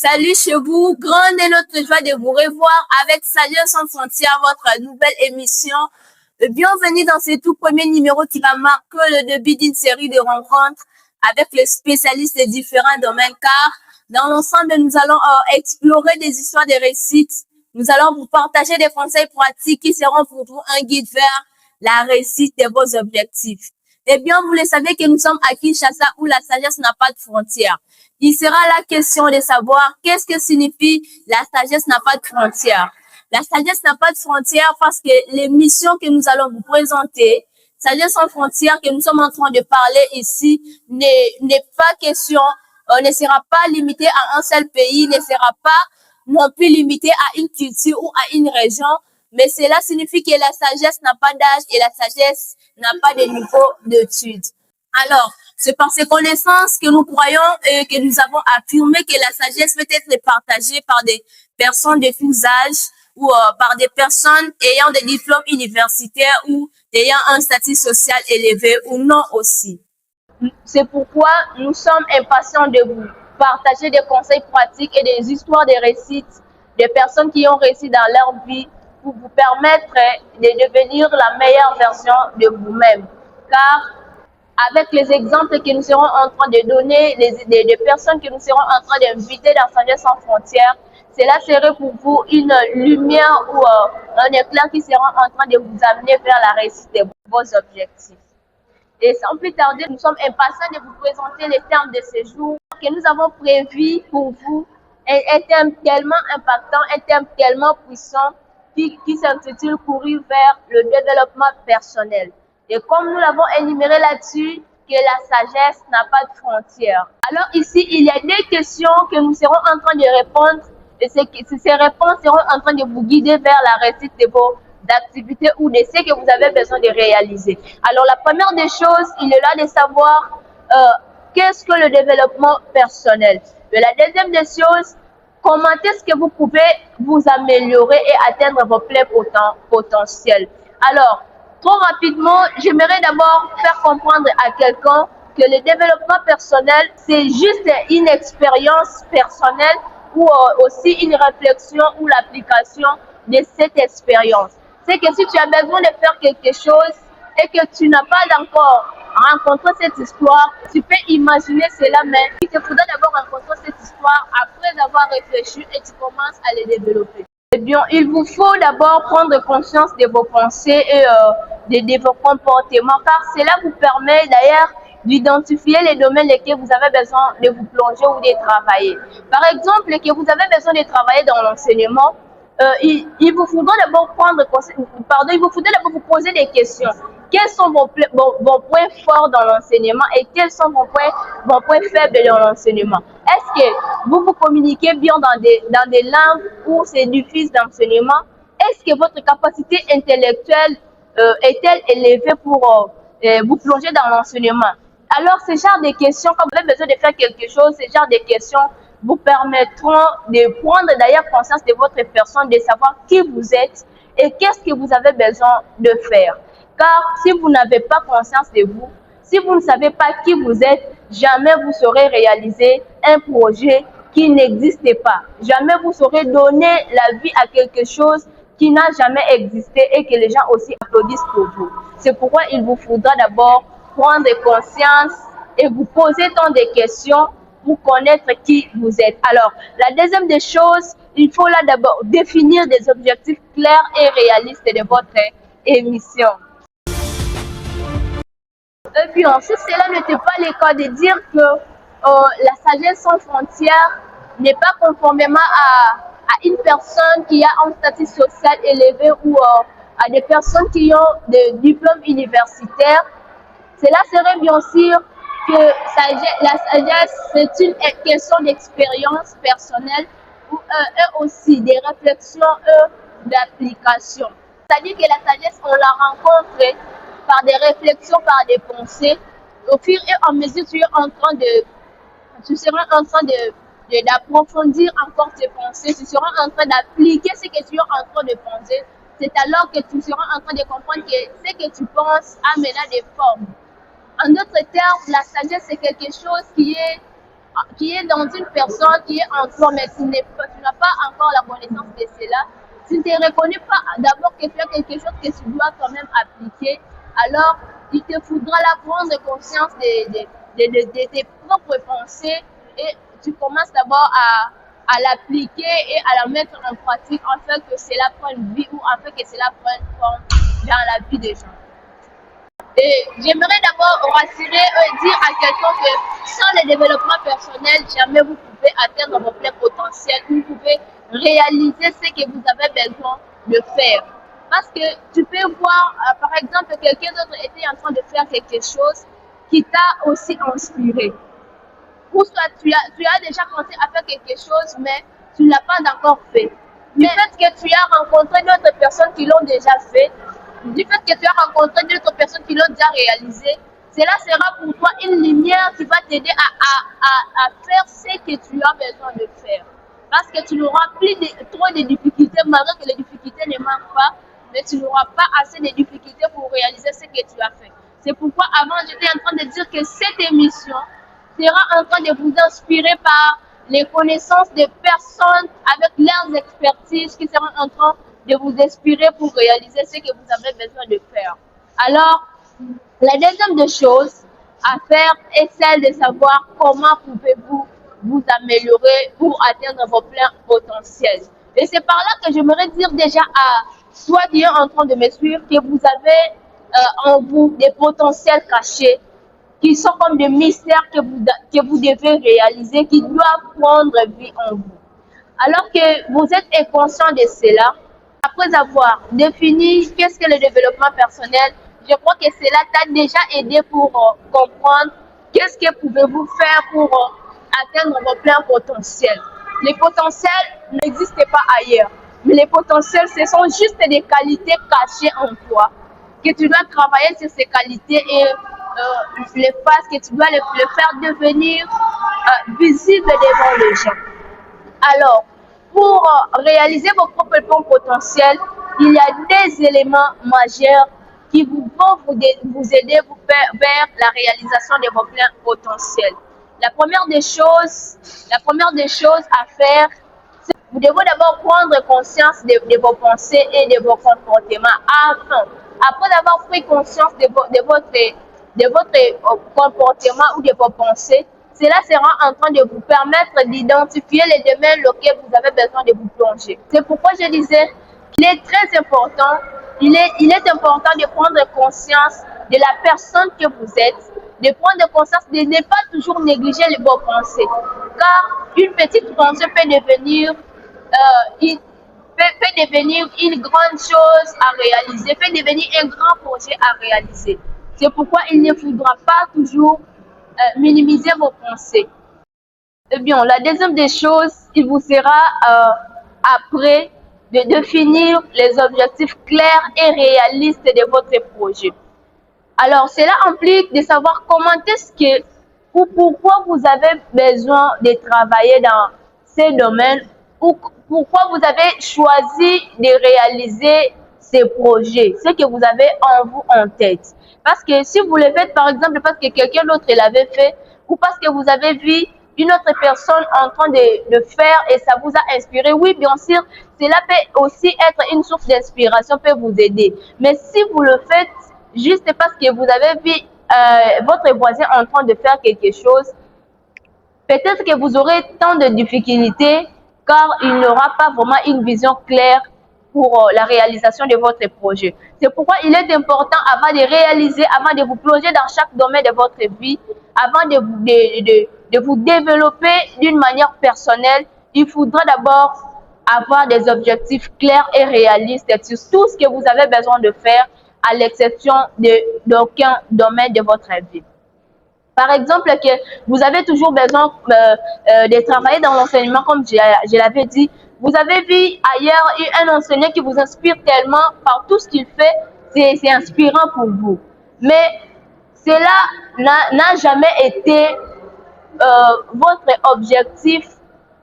Salut chez vous, grande est notre joie de vous revoir avec Sagesse sans frontières, votre nouvelle émission. Bienvenue dans ce tout premier numéro qui va marquer le début d'une série de rencontres avec les spécialistes des différents domaines, car dans l'ensemble, nous allons explorer des histoires de réussite. Nous allons vous partager des conseils pratiques qui seront pour vous un guide vers la réussite de vos objectifs. Eh bien, vous le savez que nous sommes à Kinshasa où la sagesse n'a pas de frontières. Il sera la question de savoir qu'est-ce que signifie la sagesse n'a pas de frontières. La sagesse n'a pas de frontières parce que l'émission que nous allons vous présenter, Sagesse sans frontières, que nous sommes en train de parler ici, n'est pas question, ne sera pas limité à un seul pays, ne sera pas non plus limité à une culture ou à une région, mais cela signifie que la sagesse n'a pas d'âge et la sagesse n'a pas de niveau d'études. Alors, c'est par ces connaissances que nous croyons et que nous avons affirmé que la sagesse peut être partagée par des personnes de tous âges ou par des personnes ayant des diplômes universitaires ou ayant un statut social élevé ou non aussi. C'est pourquoi nous sommes impatients de vous partager des conseils pratiques et des histoires de réussite de personnes qui ont réussi dans leur vie pour vous permettre de devenir la meilleure version de vous-même. Car avec les exemples que nous serons en train de donner, les personnes que nous serons en train d'inviter dans Sagesse sans frontières, cela serait pour vous une lumière ou un éclair qui sera en train de vous amener vers la réussite de vos objectifs. Et sans plus tarder, nous sommes impatients de vous présenter les termes de ce jour que nous avons prévus pour vous. Un thème tellement impactant, un thème tellement puissant qui s'intitule « Courir vers le développement personnel ». Et comme nous l'avons énuméré là-dessus, que la sagesse n'a pas de frontières. Alors ici, il y a des questions que nous serons en train de répondre et ces réponses seront en train de vous guider vers la réussite de vos activités ou de ce que vous avez besoin de réaliser. Alors la première des choses, il est là de savoir qu'est-ce que le développement personnel. Et la deuxième des choses, comment est-ce que vous pouvez vous améliorer et atteindre vos pleins potentiels. Alors, trop rapidement, j'aimerais d'abord faire comprendre à quelqu'un que le développement personnel, c'est juste une expérience personnelle ou aussi une réflexion ou l'application de cette expérience. C'est que si tu as besoin de faire quelque chose et que tu n'as pas encore rencontré cette histoire, tu peux imaginer cela, mais il te faudra d'abord rencontrer cette histoire après avoir réfléchi et tu commences à les développer. Eh bien, il vous faut d'abord prendre conscience de vos pensées et de vos comportements, car cela vous permet d'ailleurs d'identifier les domaines lesquels vous avez besoin de vous plonger ou de travailler. Par exemple, que vous avez besoin de travailler dans l'enseignement, il vous faudra d'abord vous poser des questions. Quels sont vos points forts dans l'enseignement et quels sont vos points faibles dans l'enseignement? Est-ce que vous communiquez bien dans des langues où c'est difficile d'enseignement? Est-ce que votre capacité intellectuelle est-elle élevée pour vous plonger dans l'enseignement? Alors, ce genre de questions, quand vous avez besoin de faire quelque chose, ce genre de questions vous permettront de prendre d'ailleurs conscience de votre personne, de savoir qui vous êtes et qu'est-ce que vous avez besoin de faire. Car si vous n'avez pas conscience de vous, si vous ne savez pas qui vous êtes, jamais vous saurez réaliser un projet qui n'existe pas. Jamais vous saurez donner la vie à quelque chose qui n'a jamais existé et que les gens aussi applaudissent pour vous. C'est pourquoi il vous faudra d'abord prendre conscience et vous poser tant de questions pour connaître qui vous êtes. Alors, la deuxième des choses, il faut là d'abord définir des objectifs clairs et réalistes de votre émission. Et puis, si cela n'était pas le cas de dire que la sagesse sans frontières n'est pas conformément à une personne qui a un statut social élevé ou à des personnes qui ont des diplômes universitaires, cela serait bien sûr que la sagesse, c'est une question d'expérience personnelle et aussi des réflexions et d'application. C'est-à-dire que la sagesse, on la rencontre par des réflexions, par des pensées. Au fur et à mesure, tu seras en train d'approfondir encore tes pensées, tu seras en train d'appliquer ce que tu es en train de penser. C'est alors que tu seras en train de comprendre que ce que tu penses a maintenant des formes. En d'autres termes, la sagesse, c'est quelque chose qui est qui est dans une personne qui est en toi, mais tu n'as pas encore la connaissance de cela, tu ne te reconnais pas d'abord que tu as quelque chose que tu dois quand même appliquer, alors il te faudra la prendre conscience de tes propres pensées et tu commences d'abord à l'appliquer et à la mettre en pratique afin que cela prenne vie ou afin que cela prenne forme dans la vie des gens. Et j'aimerais d'abord rassurer et dire à quelqu'un que sans le développement personnel, jamais vous pouvez atteindre vos pleins potentiels, vous pouvez réaliser ce que vous avez besoin de faire. Parce que tu peux voir, par exemple, quelqu'un d'autre était en train de faire quelque chose qui t'a aussi inspiré. Ou soit tu as déjà pensé à faire quelque chose, mais tu ne l'as pas encore fait. Du fait que tu as rencontré d'autres personnes qui l'ont déjà fait, du fait que tu as rencontré d'autres personnes qui l'ont déjà réalisé, cela sera pour toi une lumière qui va t'aider à faire ce que tu as besoin de faire. Parce que tu n'auras plus trop de difficultés, malgré que les difficultés ne manquent pas, mais tu n'auras pas assez de difficultés pour réaliser ce que tu as fait. C'est pourquoi avant, j'étais en train de dire que cette émission sera en train de vous inspirer par les connaissances des personnes avec leurs expertises qui seront en train de vous inspirer pour réaliser ce que vous avez besoin de faire. Alors, la deuxième des choses à faire est celle de savoir comment pouvez-vous vous améliorer pour atteindre vos pleins potentiels. Et c'est par là que j'aimerais dire déjà à toi qui est en train de me suivre que vous avez en vous des potentiels cachés qui sont comme des mystères que vous devez réaliser, qui doivent prendre vie en vous. Alors que vous êtes inconscient de cela, après avoir défini qu'est-ce que le développement personnel, je crois que cela t'a déjà aidé pour comprendre qu'est-ce que pouvez-vous faire pour atteindre vos pleins potentiels. Les potentiels n'existent pas ailleurs, mais les potentiels, ce sont juste des qualités cachées en toi, que tu dois travailler sur ces qualités et les phases que tu dois le faire devenir visible devant les gens. Alors, pour réaliser vos propres plans potentiels, il y a des éléments majeurs qui vont vous aider vers la réalisation de vos plans potentiels. La première des choses à faire, c'est que vous devez d'abord prendre conscience de vos pensées et de vos comportements après avoir pris conscience de votre comportement ou de vos pensées, cela sera en train de vous permettre d'identifier les domaines auxquels vous avez besoin de vous plonger. C'est pourquoi je disais qu'il est très important, il est important de prendre conscience de la personne que vous êtes, de prendre conscience de ne pas toujours négliger vos pensées. Car une petite pensée peut devenir une grande chose à réaliser, peut devenir un grand projet à réaliser. C'est pourquoi il ne faudra pas toujours minimiser vos pensées. Eh bien, la deuxième des choses, il vous sera après de définir les objectifs clairs et réalistes de votre projet. Alors, cela implique de savoir comment est-ce que ou pourquoi vous avez besoin de travailler dans ces domaines ou pourquoi vous avez choisi de réaliser ces projets, ce que vous avez en vous en tête. Parce que si vous le faites, par exemple, parce que quelqu'un d'autre l'avait fait ou parce que vous avez vu une autre personne en train de faire et ça vous a inspiré, oui, bien sûr, cela peut aussi être une source d'inspiration, peut vous aider. Mais si vous le faites juste parce que vous avez vu votre voisin en train de faire quelque chose, peut-être que vous aurez tant de difficultés car il n'aura pas vraiment une vision claire pour la réalisation de votre projet. C'est pourquoi il est important, avant de réaliser, avant de vous plonger dans chaque domaine de votre vie, avant de vous développer d'une manière personnelle, il faudra d'abord avoir des objectifs clairs et réalistes sur tout ce que vous avez besoin de faire, à l'exception d'aucun domaine de votre vie. Par exemple, que vous avez toujours besoin de travailler dans l'enseignement, comme je l'avais dit. Vous avez vu ailleurs un enseignant qui vous inspire tellement par tout ce qu'il fait, c'est inspirant pour vous. Mais cela n'a jamais été votre objectif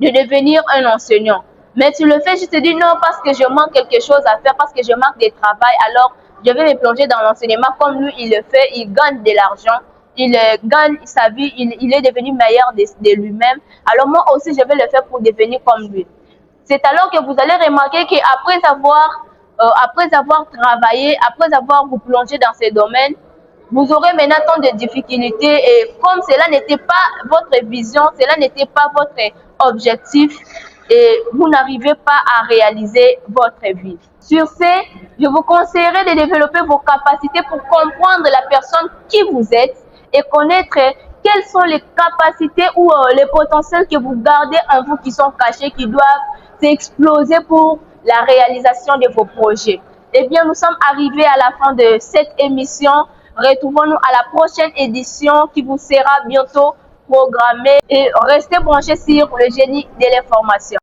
de devenir un enseignant. Mais tu le fais, je te dis non parce que je manque quelque chose à faire, parce que je manque de travail, alors je vais me plonger dans l'enseignement comme lui il le fait, il gagne de l'argent. il gagne sa vie, il est devenu meilleur de lui-même. Alors moi aussi, je vais le faire pour devenir comme lui. C'est alors que vous allez remarquer qu'après avoir travaillé, après avoir vous plongé dans ces domaines, vous aurez maintenant tant de difficultés et comme cela n'était pas votre vision, cela n'était pas votre objectif et vous n'arrivez pas à réaliser votre vie. Sur ce, je vous conseillerais de développer vos capacités pour comprendre la personne qui vous êtes et connaître quelles sont les capacités ou les potentiels que vous gardez en vous qui sont cachés, qui doivent s'exploser pour la réalisation de vos projets. Eh bien, nous sommes arrivés à la fin de cette émission. Retrouvons-nous à la prochaine édition qui vous sera bientôt programmée et restez branchés sur le génie de l'information.